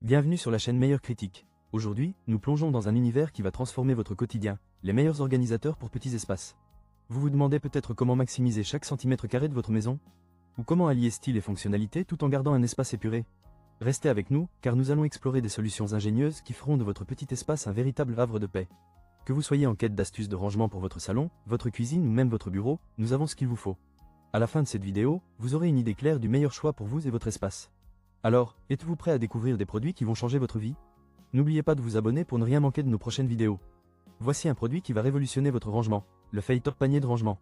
Bienvenue sur la chaîne Meilleur Critique. Aujourd'hui, nous plongeons dans un univers qui va transformer votre quotidien, les meilleurs organisateurs pour petits espaces. Vous vous demandez peut-être comment maximiser chaque centimètre carré de votre maison? Ou comment allier style et fonctionnalité tout en gardant un espace épuré? Restez avec nous, car nous allons explorer des solutions ingénieuses qui feront de votre petit espace un véritable havre de paix. Que vous soyez en quête d'astuces de rangement pour votre salon, votre cuisine ou même votre bureau, nous avons ce qu'il vous faut. À la fin de cette vidéo, vous aurez une idée claire du meilleur choix pour vous et votre espace. Alors, êtes-vous prêt à découvrir des produits qui vont changer votre vie? N'oubliez pas de vous abonner pour ne rien manquer de nos prochaines vidéos. Voici un produit qui va révolutionner votre rangement, le Phaetor panier de rangement.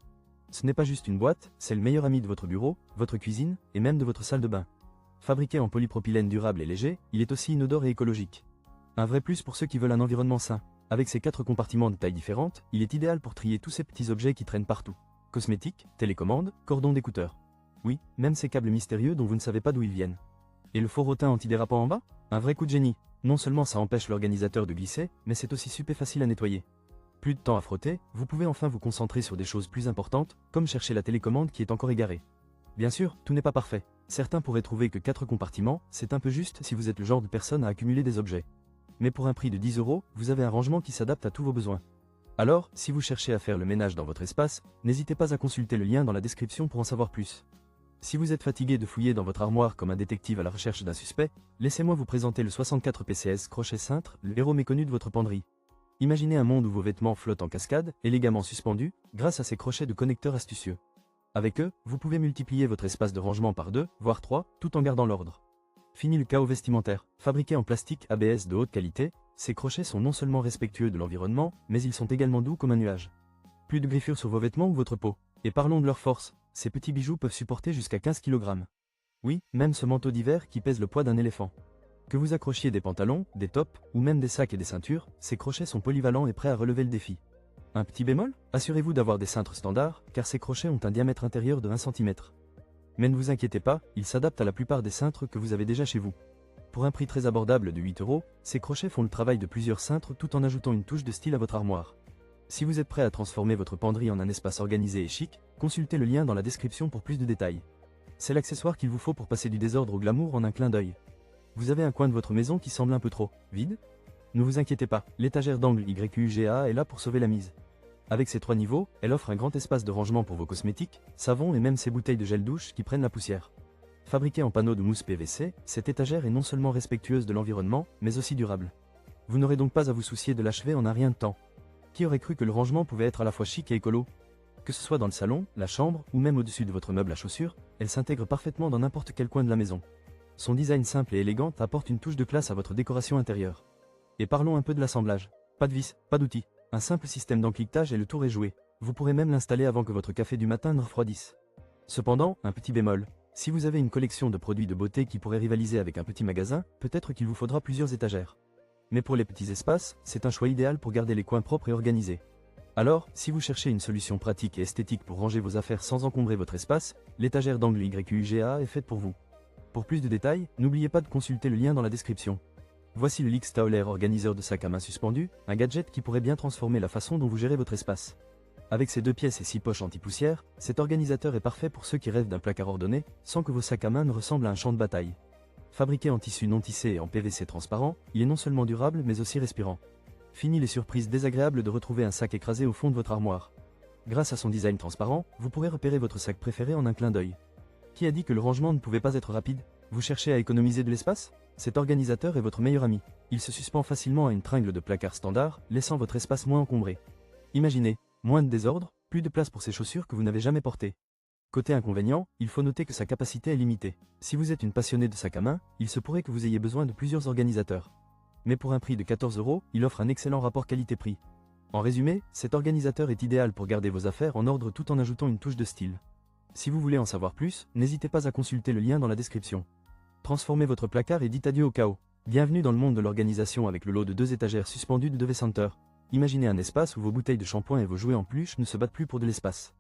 Ce n'est pas juste une boîte, c'est le meilleur ami de votre bureau, votre cuisine, et même de votre salle de bain. Fabriqué en polypropylène durable et léger, il est aussi inodore et écologique. Un vrai plus pour ceux qui veulent un environnement sain. Avec ses 4 compartiments de tailles différentes, il est idéal pour trier tous ces petits objets qui traînent partout. Cosmétiques, télécommandes, cordons d'écouteurs. Oui, même ces câbles mystérieux dont vous ne savez pas d'où ils viennent. Et le faux rotin antidérapant en bas? Un vrai coup de génie. Non seulement ça empêche l'organisateur de glisser, mais c'est aussi super facile à nettoyer. Plus de temps à frotter, vous pouvez enfin vous concentrer sur des choses plus importantes, comme chercher la télécommande qui est encore égarée. Bien sûr, tout n'est pas parfait. Certains pourraient trouver que 4 compartiments, c'est un peu juste si vous êtes le genre de personne à accumuler des objets. Mais pour un prix de 10 €, vous avez un rangement qui s'adapte à tous vos besoins. Alors, si vous cherchez à faire le ménage dans votre espace, n'hésitez pas à consulter le lien dans la description pour en savoir plus. Si vous êtes fatigué de fouiller dans votre armoire comme un détective à la recherche d'un suspect, laissez-moi vous présenter le 64 PCS crochet cintre, le héros méconnu de votre penderie. Imaginez un monde où vos vêtements flottent en cascade, élégamment suspendus, grâce à ces crochets de connecteurs astucieux. Avec eux, vous pouvez multiplier votre espace de rangement par 2, voire 3, tout en gardant l'ordre. Fini le chaos vestimentaire. Fabriqués en plastique ABS de haute qualité, ces crochets sont non seulement respectueux de l'environnement, mais ils sont également doux comme un nuage. Plus de griffures sur vos vêtements ou votre peau. Et parlons de leur force. Ces petits bijoux peuvent supporter jusqu'à 15 kg. Oui, même ce manteau d'hiver qui pèse le poids d'un éléphant. Que vous accrochiez des pantalons, des tops, ou même des sacs et des ceintures, ces crochets sont polyvalents et prêts à relever le défi. Un petit bémol? Assurez-vous d'avoir des cintres standards, car ces crochets ont un diamètre intérieur de 1 cm. Mais ne vous inquiétez pas, ils s'adaptent à la plupart des cintres que vous avez déjà chez vous. Pour un prix très abordable de 8 €, ces crochets font le travail de plusieurs cintres tout en ajoutant une touche de style à votre armoire. Si vous êtes prêt à transformer votre penderie en un espace organisé et chic, consultez le lien dans la description pour plus de détails. C'est l'accessoire qu'il vous faut pour passer du désordre au glamour en un clin d'œil. Vous avez un coin de votre maison qui semble un peu trop vide? Ne vous inquiétez pas, l'étagère d'angle YQGA est là pour sauver la mise. Avec ses 3 niveaux, elle offre un grand espace de rangement pour vos cosmétiques, savons et même ses bouteilles de gel douche qui prennent la poussière. Fabriquée en panneaux de mousse PVC, cette étagère est non seulement respectueuse de l'environnement, mais aussi durable. Vous n'aurez donc pas à vous soucier de l'achever en un rien de temps. Qui aurait cru que le rangement pouvait être à la fois chic et écolo? Que ce soit dans le salon, la chambre, ou même au-dessus de votre meuble à chaussures, elle s'intègre parfaitement dans n'importe quel coin de la maison. Son design simple et élégant apporte une touche de classe à votre décoration intérieure. Et parlons un peu de l'assemblage. Pas de vis, pas d'outils. Un simple système d'encliquetage et le tour est joué. Vous pourrez même l'installer avant que votre café du matin ne refroidisse. Cependant, un petit bémol. Si vous avez une collection de produits de beauté qui pourrait rivaliser avec un petit magasin, peut-être qu'il vous faudra plusieurs étagères. Mais pour les petits espaces, c'est un choix idéal pour garder les coins propres et organisés. Alors, si vous cherchez une solution pratique et esthétique pour ranger vos affaires sans encombrer votre espace, l'étagère d'angle YQGA est faite pour vous. Pour plus de détails, n'oubliez pas de consulter le lien dans la description. Voici le Lix Towler organiseur de sac à main suspendu, un gadget qui pourrait bien transformer la façon dont vous gérez votre espace. Avec ses 2 pièces et 6 poches anti-poussière, cet organisateur est parfait pour ceux qui rêvent d'un placard ordonné, sans que vos sacs à main ne ressemblent à un champ de bataille. Fabriqué en tissu non tissé et en PVC transparent, il est non seulement durable mais aussi respirant. Fini les surprises désagréables de retrouver un sac écrasé au fond de votre armoire. Grâce à son design transparent, vous pourrez repérer votre sac préféré en un clin d'œil. Qui a dit que le rangement ne pouvait pas être rapide? Vous cherchez à économiser de l'espace? Cet organisateur est votre meilleur ami. Il se suspend facilement à une tringle de placard standard, laissant votre espace moins encombré. Imaginez, moins de désordre, plus de place pour ces chaussures que vous n'avez jamais portées. Côté inconvénient, il faut noter que sa capacité est limitée. Si vous êtes une passionnée de sac à main, il se pourrait que vous ayez besoin de plusieurs organisateurs. Mais pour un prix de 14 €, il offre un excellent rapport qualité-prix. En résumé, cet organisateur est idéal pour garder vos affaires en ordre tout en ajoutant une touche de style. Si vous voulez en savoir plus, n'hésitez pas à consulter le lien dans la description. Transformez votre placard et dites adieu au chaos. Bienvenue dans le monde de l'organisation avec le lot de 2 étagères suspendues de Dove Center. Imaginez un espace où vos bouteilles de shampoing et vos jouets en peluche ne se battent plus pour de l'espace.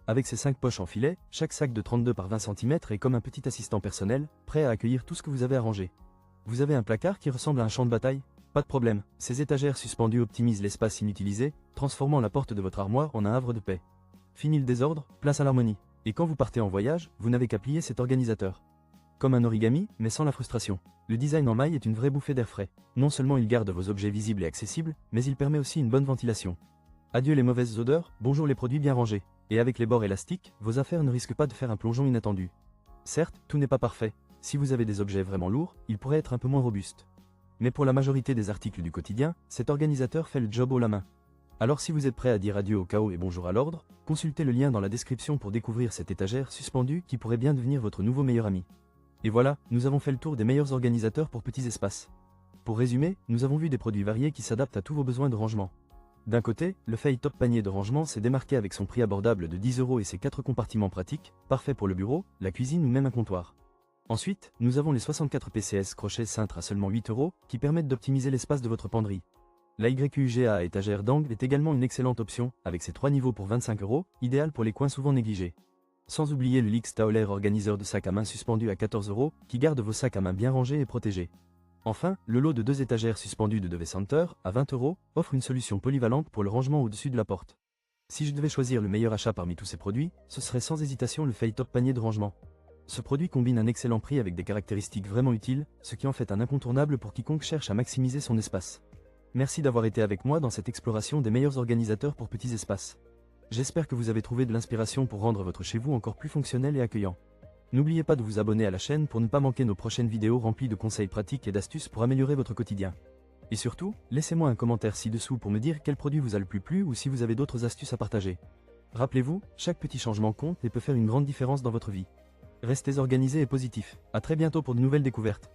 Avec ses 5 poches en filet, chaque sac de 32 par 20 cm est comme un petit assistant personnel, prêt à accueillir tout ce que vous avez à ranger. Vous avez un placard qui ressemble à un champ de bataille? Pas de problème, ces étagères suspendues optimisent l'espace inutilisé, transformant la porte de votre armoire en un havre de paix. Fini le désordre, place à l'harmonie. Et quand vous partez en voyage, vous n'avez qu'à plier cet organisateur. Comme un origami, mais sans la frustration. Le design en maille est une vraie bouffée d'air frais. Non seulement il garde vos objets visibles et accessibles, mais il permet aussi une bonne ventilation. Adieu les mauvaises odeurs, bonjour les produits bien rangés. Et avec les bords élastiques, vos affaires ne risquent pas de faire un plongeon inattendu. Certes, tout n'est pas parfait. Si vous avez des objets vraiment lourds, ils pourraient être un peu moins robustes. Mais pour la majorité des articles du quotidien, cet organisateur fait le job haut la main. Alors si vous êtes prêt à dire adieu au chaos et bonjour à l'ordre, consultez le lien dans la description pour découvrir cette étagère suspendue qui pourrait bien devenir votre nouveau meilleur ami. Et voilà, nous avons fait le tour des meilleurs organisateurs pour petits espaces. Pour résumer, nous avons vu des produits variés qui s'adaptent à tous vos besoins de rangement. D'un côté, le Fei Top panier de rangement s'est démarqué avec son prix abordable de 10 € et ses 4 compartiments pratiques, parfait pour le bureau, la cuisine ou même un comptoir. Ensuite, nous avons les 64 PCS crochet cintre à seulement 8 € qui permettent d'optimiser l'espace de votre penderie. La YUGA étagère d'angle est également une excellente option, avec ses 3 niveaux pour 25 €, idéal pour les coins souvent négligés. Sans oublier le Lix Tauler organiseur de sac à main suspendu à 14 € qui garde vos sacs à main bien rangés et protégés. Enfin, le lot de 2 étagères suspendues de Dove Center, à 20 € offre une solution polyvalente pour le rangement au-dessus de la porte. Si je devais choisir le meilleur achat parmi tous ces produits, ce serait sans hésitation le Fei Top panier de rangement. Ce produit combine un excellent prix avec des caractéristiques vraiment utiles, ce qui en fait un incontournable pour quiconque cherche à maximiser son espace. Merci d'avoir été avec moi dans cette exploration des meilleurs organisateurs pour petits espaces. J'espère que vous avez trouvé de l'inspiration pour rendre votre chez vous encore plus fonctionnel et accueillant. N'oubliez pas de vous abonner à la chaîne pour ne pas manquer nos prochaines vidéos remplies de conseils pratiques et d'astuces pour améliorer votre quotidien. Et surtout, laissez-moi un commentaire ci-dessous pour me dire quel produit vous a le plus plu ou si vous avez d'autres astuces à partager. Rappelez-vous, chaque petit changement compte et peut faire une grande différence dans votre vie. Restez organisés et positifs. À très bientôt pour de nouvelles découvertes.